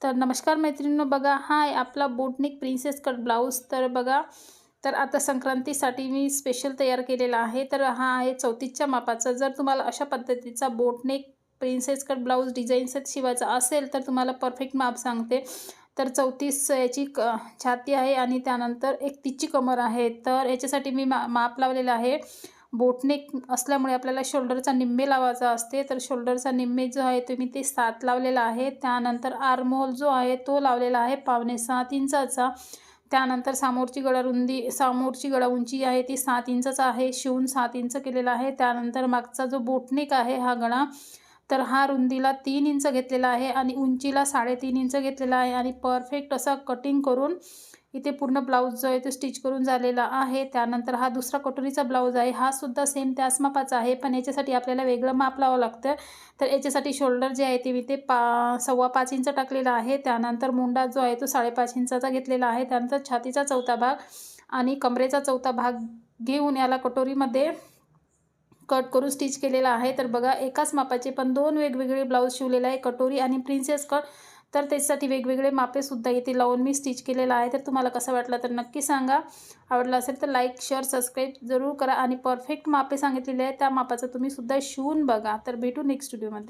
तर नमस्कार मैत्रिणींनो, बघा हा आहे आपला बोटनिक प्रिन्सेस कट ब्लाऊज. तर बघा, तर आता संक्रांतीसाठी मी स्पेशल तयार केलेला आहे. तर हा आहे 34च्या मापाचा. जर तुम्हाला अशा पद्धतीचा boat neck princess cut blouse design set शिवायचा असेल तर तुम्हाला परफेक्ट माप सांगते. तर 34 याची छाती आहे आणि त्यानंतर 31ची कमर आहे. तर याच्यासाठी मी माप लावलेलं आहे. बोटनेक असल्यामुळे आपल्याला शोल्डरचा निम्मे लावायचा असते. तर शोल्डरचा निम्मे जो आहे तो मी ते 7 लावलेला आहे. त्यानंतर आर्महोल जो आहे तो लावलेला आहे 5.75 इंचाचा. त्यानंतर समोरची गळा उंची आहे ती 7 इंचाचा आहे. शिवून 7 इंच केलेला आहे. त्यानंतर मागचा जो बोटनेक आहे हा गळा, तर हा रुंदीला 3 इंच घेतलेला आहे आणि उंचीला 3.5 इंच घेतलेला आहे आणि परफेक्ट असा कटिंग करून इथे पूर्ण ब्लाऊज जो आहे तो स्टिच करून झालेला आहे. त्यानंतर हा दुसरा कटोरीचा ब्लाऊज आहे. हा सुद्धा सेम त्याच मापाचा आहे, पण याच्यासाठी आपल्याला वेगळं माप लावावं लागतं. तर याच्यासाठी शोल्डर जे आहे ते मी ते 5.25 इंच टाकलेला आहे. त्यानंतर मुंडा जो आहे तो 5.5 इंचाचा घेतलेला आहे. त्यानंतर छातीचा चौथा भाग आणि कमरेचा चौथा भाग घेऊन याला कटोरीमध्ये कट करून स्टिच केलेला आहे. तर बघा, एकाच मापाचे पण 2 वेगवेगळे ब्लाऊज शिवलेले आहे, कटोरी आणि प्रिन्सेस कट. तर त्याच्यासाठी वेगवेगळे मापेसुद्धा इथे लावून मी स्टिच केलेलं आहे. तर तुम्हाला कसं वाटलं तर नक्की सांगा. आवडलं असेल तर लाईक, शेअर, सबस्क्राईब जरूर करा आणि परफेक्ट मापे सांगितलेले आहे त्या मापाचं तुम्ही सुद्धा शिवून बघा. तर भेटू नेक्स्ट व्हिडिओमध्ये.